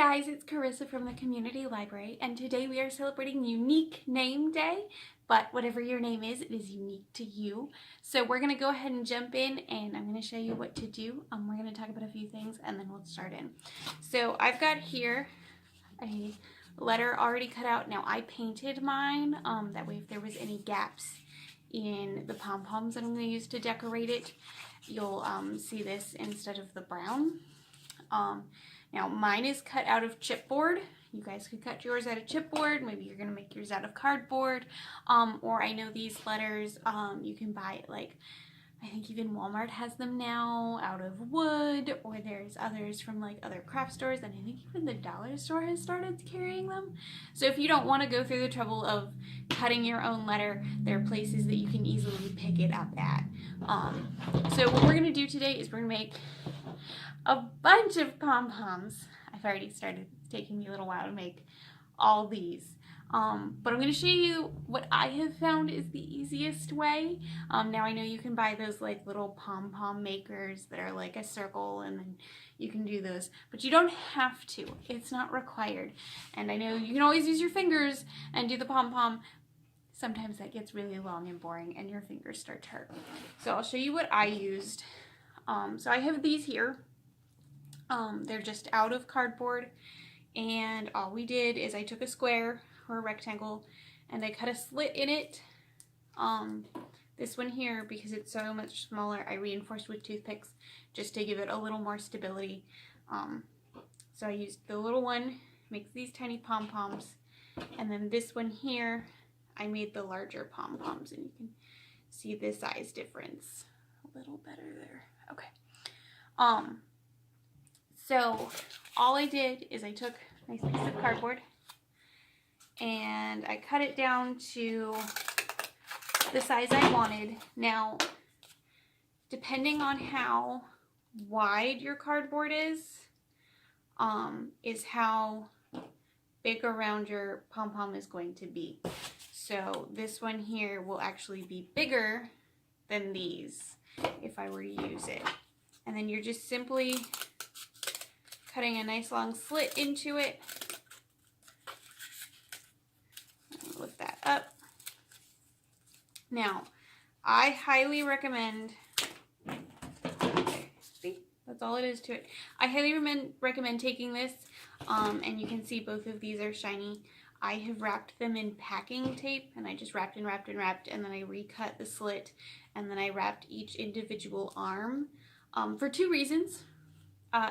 guys, it's Carissa from the Community Library, and today we are celebrating Unique Name Day, but whatever your name is, it is unique to you. So we're going to go ahead and jump in, and I'm going to show you what to do. We're going to talk about a few things, and then we'll start in. So I've got here a letter already cut out. Now I painted mine, that way if there was any gaps in the pom-poms that I'm going to use to decorate it, you'll see this instead of the brown. Now mine is cut out of chipboard. You guys could cut yours out of chipboard. Maybe you're gonna make yours out of cardboard. Or I know these letters you can buy like, I think even Walmart has them now out of wood, or there's others from like other craft stores, and I think even the dollar store has started carrying them. So if you don't want to go through the trouble of cutting your own letter, there are places that you can easily pick it up at. So what we're gonna do today is we're gonna make a bunch of pom-poms. I've already started. It's taking me a little while to make all these. But I'm going to show you what I have found is the easiest way. Now I know you can buy those like little pom-pom makers that are like a circle, and then you can do those. But you don't have to. It's not required. And I know you can always use your fingers and do the pom-pom. Sometimes that gets really long and boring and your fingers start to hurt. So I'll show you what I used. So I have these here. They're just out of cardboard, and all we did is I took a square or a rectangle and I cut a slit in it. This one here, because it's so much smaller, I reinforced with toothpicks just to give it a little more stability. So I used the little one, makes these tiny pom-poms, and then this one here, I made the larger pom-poms, and you can see the size difference a little better there. Okay. So all I did is I took a nice piece of cardboard and I cut it down to the size I wanted. Now, depending on how wide your cardboard is how big around your pom-pom is going to be. So this one here will actually be bigger than these if I were to use it. And then you're just simply cutting a nice long slit into it. Lift that up. Now, I highly recommend, see, that's all it is to it. I highly recommend taking this, and you can see both of these are shiny. I have wrapped them in packing tape, and I just wrapped and wrapped and wrapped, and then I recut the slit, and then I wrapped each individual arm for two reasons.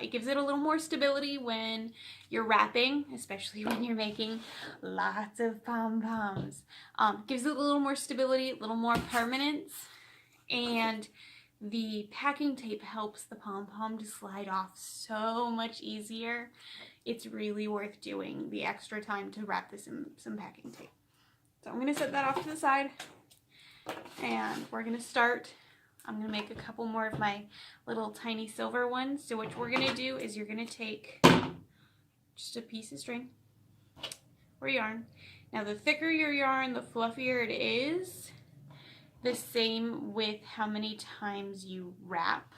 It gives it a little more stability when you're wrapping, especially when you're making lots of pom-poms. Gives it a little more stability, a little more permanence, and the packing tape helps the pom-pom to slide off so much easier. It's really worth doing the extra time to wrap this in some packing tape. So I'm going to set that off to the side, and we're going to start. I'm going to make a couple more of my little tiny silver ones. So what we're going to do is you're going to take just a piece of string or yarn. Now the thicker your yarn, the fluffier it is. The same with how many times you wrap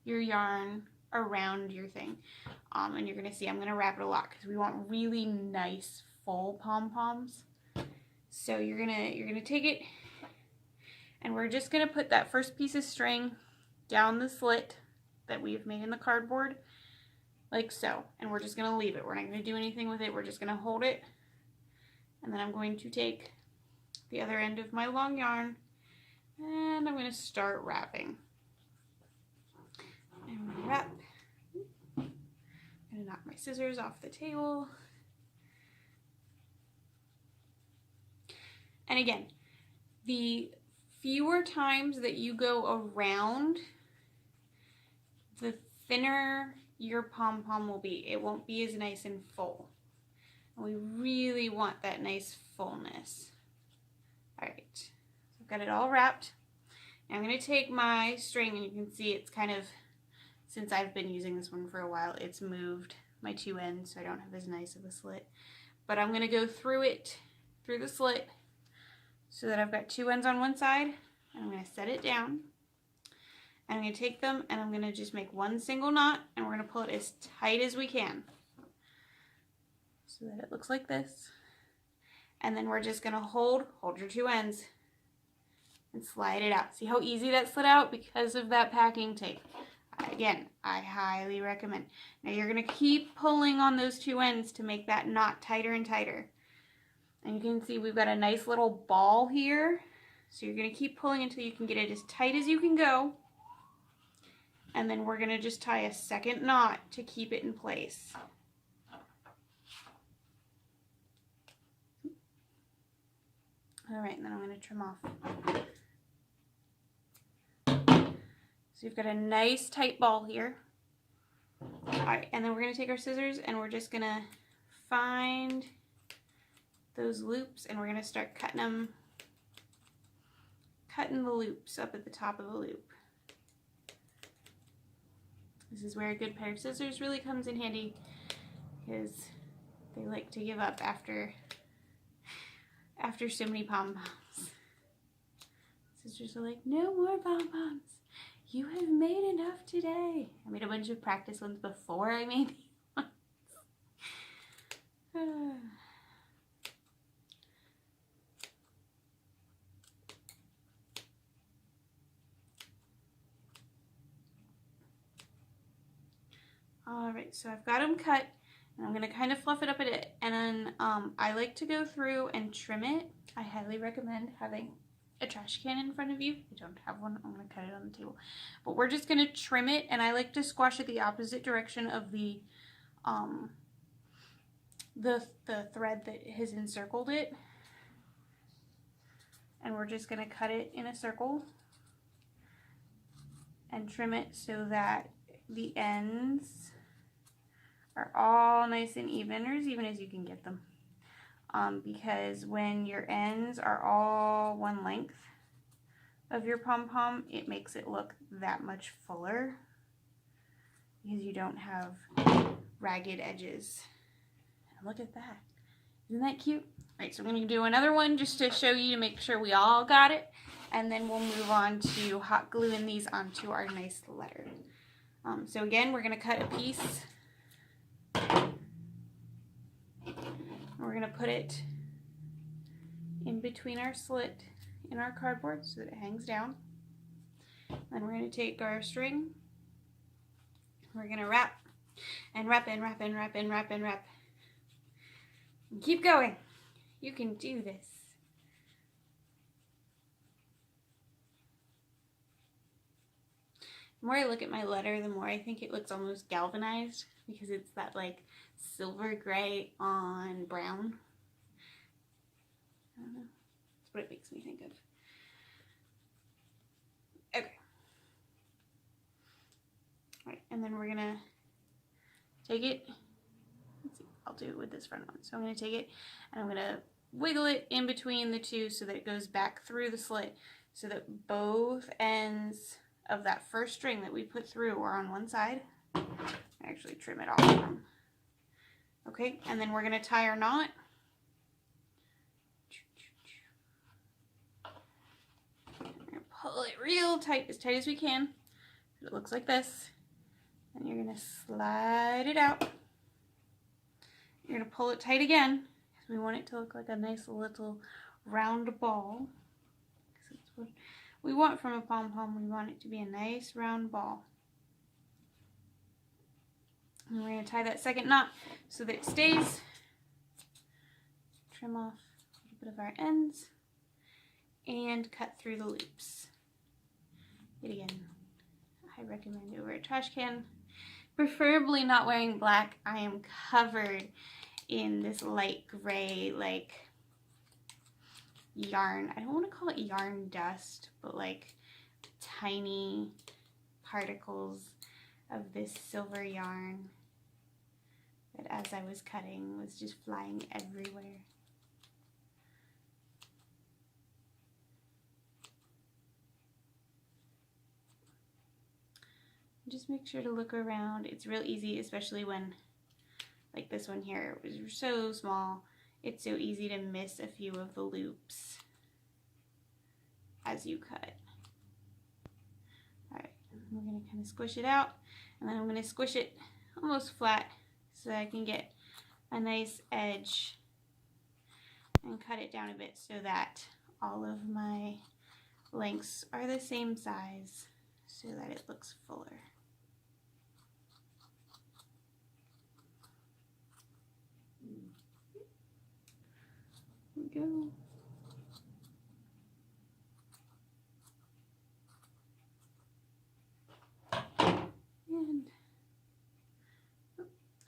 your yarn around your thing. And you're going to see I'm going to wrap it a lot because we want really nice full pom-poms. So you're going to take it, and we're just going to put that first piece of string down the slit that we've made in the cardboard, like so. And we're just going to leave it. We're not going to do anything with it. We're just going to hold it. And then I'm going to take the other end of my long yarn, and I'm going to start wrapping. I'm going to wrap. I'm going to knock my scissors off the table. And again, the fewer times that you go around, the thinner your pom-pom will be. It won't be as nice and full. And we really want that nice fullness. Alright, so I've got it all wrapped. Now I'm going to take my string, and you can see it's kind of, since I've been using this one for a while, it's moved my two ends, so I don't have as nice of a slit. But I'm going to go through it, through the slit, so that I've got two ends on one side, and I'm going to set it down. And I'm going to take them, and I'm going to just make one single knot, and we're going to pull it as tight as we can. so that it looks like this. And then we're just gonna hold your two ends and slide it out. See how easy that slid out because of that packing tape. Again, I highly recommend. Now you're gonna keep pulling on those two ends to make that knot tighter and tighter. And you can see we've got a nice little ball here. So you're gonna keep pulling until you can get it as tight as you can go. And then we're gonna just tie a second knot to keep it in place. All right, and then I'm going to trim off. So you've got a nice tight ball here. All right, and then we're going to take our scissors and we're just going to find those loops and we're going to start cutting the loops up at the top of the loop. This is where a good pair of scissors really comes in handy because they like to give up after so many pom-poms. Sisters are like, no more pom-poms. You have made enough today. I made a bunch of practice ones before I made these ones. All right, so I've got them cut. And I'm going to kind of fluff it up a bit, and then I like to go through and trim it. I highly recommend having a trash can in front of you. I don't have one. I'm going to cut it on the table. But we're just going to trim it, and I like to squash it the opposite direction of the thread that has encircled it. And we're just going to cut it in a circle and trim it so that the ends are all nice and even, or as even as you can get them. Because when your ends are all one length of your pom-pom, it makes it look that much fuller because you don't have ragged edges. And look at that. Isn't that cute? All right, so I'm going to do another one just to show you to make sure we all got it. And then we'll move on to hot gluing these onto our nice letter. So again, we're going to cut a piece. We're going to put it in between our slit in our cardboard so that it hangs down. Then we're going to take our string. We're going to wrap and wrap and wrap and wrap and wrap and wrap. And keep going. You can do this. The more I look at my letter, the more I think it looks almost galvanized because it's that like silver gray on brown. I don't know. That's what it makes me think of. Okay. All right, and then we're gonna take it. Let's see, I'll do it with this front one. So I'm gonna take it and I'm gonna wiggle it in between the two so that it goes back through the slit so that both ends of that first string that we put through are on one side. I actually trim it off. Okay, and then we're going to tie our knot. We're going to pull it real tight as we can. It looks like this. And you're going to slide it out. You're going to pull it tight again because we want it to look like a nice little round ball. That's what we want from a pom-pom. We want it to be a nice round ball. And we're going to tie that second knot so that it stays. Trim off a little bit of our ends and cut through the loops. Yet again, I recommend over a trash can. Preferably not wearing black. I am covered in this light gray, like yarn. I don't want to call it yarn dust, but like tiny particles of this silver yarn that as I was cutting was just flying everywhere. Just make sure to look around. It's real easy, especially when, like this one here, it was so small. It's so easy to miss a few of the loops as you cut. Alright, we're going to kind of squish it out, and then I'm going to squish it almost flat so that I can get a nice edge and cut it down a bit so that all of my lengths are the same size so that it looks fuller. There we go.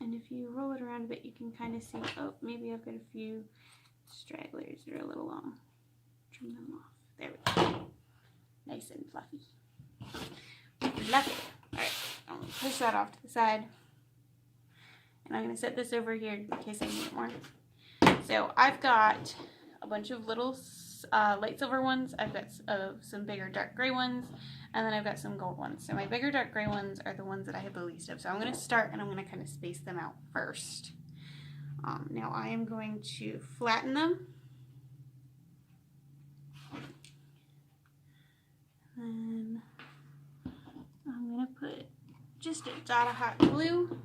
And if you roll it around a bit, you can kind of see, oh, maybe I've got a few stragglers that are a little long. Trim them off. There we go. Nice and fluffy. Fluffy. Alright, I'm going to push that off to the side. And I'm going to set this over here in case I need it more. So I've got a bunch of little light silver ones. I've got some bigger dark gray ones. And then I've got some gold ones. So my bigger dark gray ones are the ones that I have the least of. So I'm going to start and I'm going to kind of space them out first. Now I am going to flatten them. And I'm going to put just a dot of hot glue.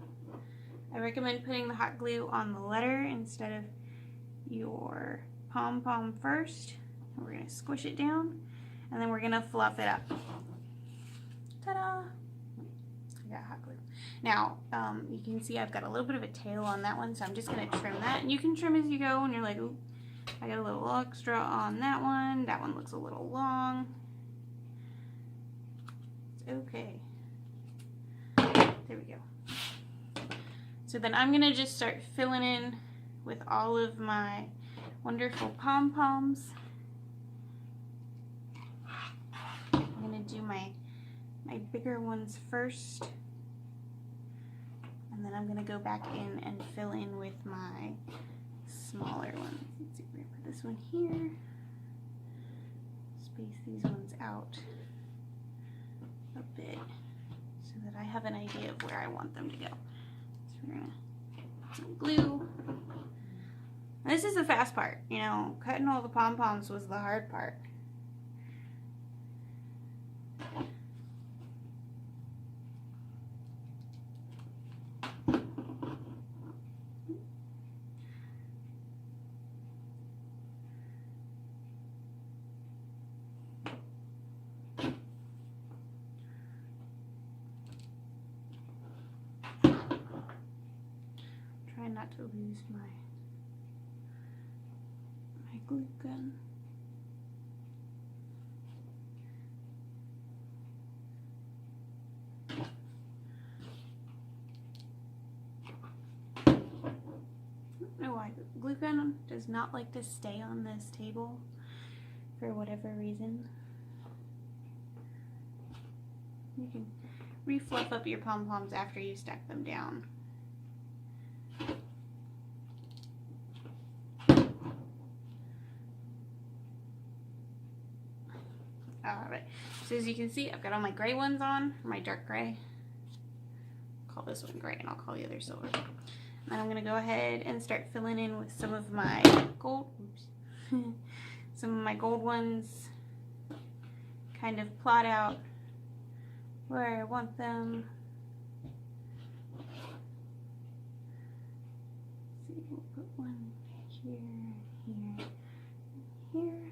I recommend putting the hot glue on the letter instead of your pom-pom first. And we're going to squish it down and then we're going to fluff it up. Ta-da! I got hot glue. Now, you can see I've got a little bit of a tail on that one, so I'm just going to trim that. And you can trim as you go, and you're like, ooh, I got a little extra on that one. That one looks a little long. It's okay. There we go. So then I'm going to just start filling in with all of my wonderful pom-poms. I'm going to do my bigger ones first, and then I'm going to go back in and fill in with my smaller ones. Let's see, we're going to put this one here, space these ones out a bit so that I have an idea of where I want them to go. So we're going to put some glue. And this is the fast part, you know, cutting all the pom-poms was the hard part. Not to lose my glue gun. I don't know why the glue gun does not like to stay on this table for whatever reason. You can re-fluff up your pom-poms after you stack them down. Alright, so as you can see, I've got all my gray ones on, my dark gray. I'll call this one gray and I'll call the other silver. And I'm going to go ahead and start filling in with some of my gold, some of my gold ones. Kind of plot out where I want them. Let's see, we'll put one here, here, here.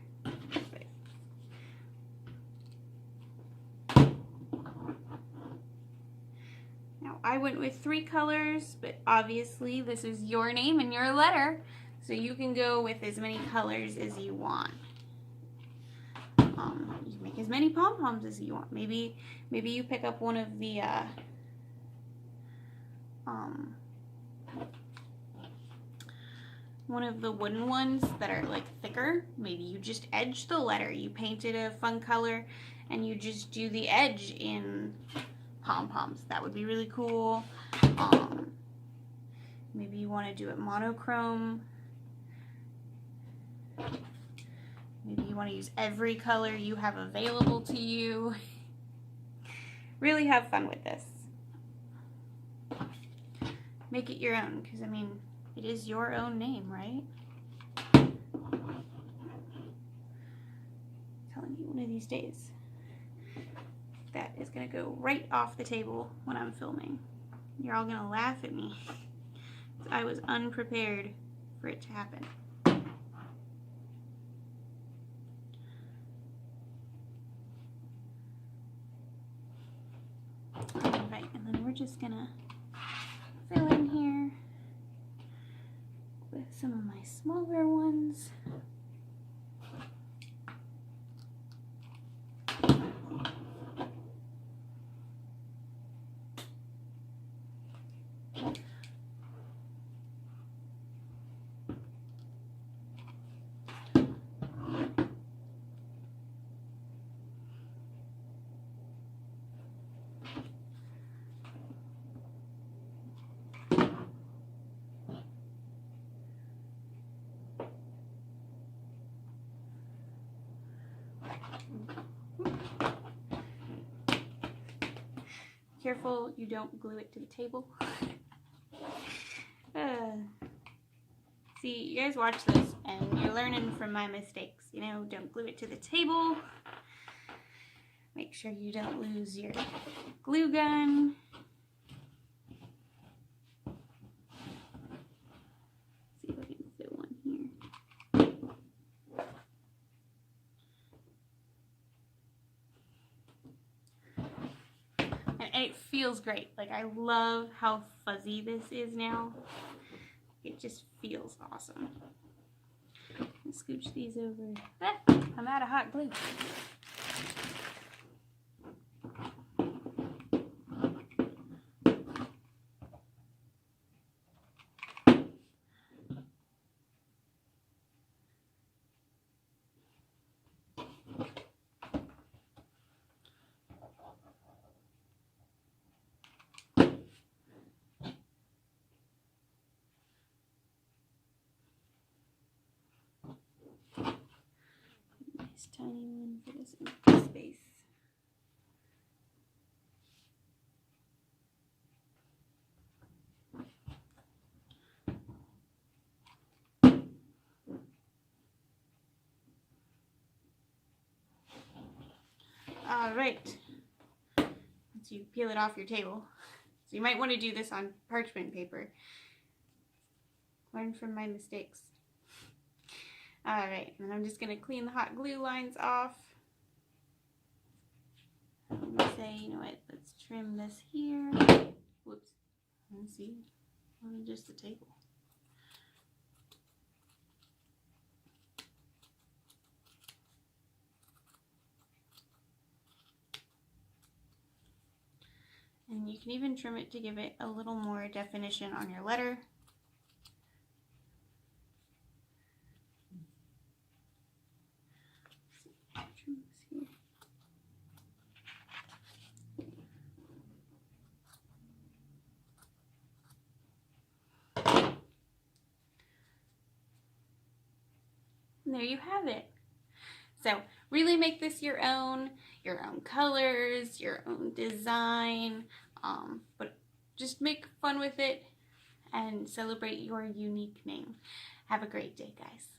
I went with 3 colors, but obviously this is your name and your letter, so you can go with as many colors as you want. You can make as many pom-poms as you want. Maybe you pick up one of the wooden ones that are like thicker. Maybe you just edge the letter. You painted a fun color and you just do the edge in pom-poms. That would be really cool. Maybe you want to do it monochrome. Maybe you want to use every color you have available to you. Really have fun with this. Make it your own, because I mean, it is your own name, right? I'm telling you, one of these days, that is going to go right off the table when I'm filming. You're all going to laugh at me I was unprepared for it to happen. Alright, and then we're just gonna fill in here with some of my smaller ones. Careful you don't glue it to the table. See, you guys watch this and you're learning from my mistakes. You know, don't glue it to the table. Make sure you don't lose your glue gun. See if I can fit one here. And it feels great. Like, I love how fuzzy this is now. It just feels awesome. Scooch these over. Ah, I'm out of hot glue. Tiny one for this empty space. All right, once you peel it off your table, so you might want to do this on parchment paper. Learn from my mistakes. Alright, and I'm just going to clean the hot glue lines off. I'm going to say, you know what, let's trim this here. Whoops. Let's see, on just the table. And you can even trim it to give it a little more definition on your letter. And there you have it. So really make this your own colors, your own design, but just make fun with it and celebrate your unique name. Have a great day, guys.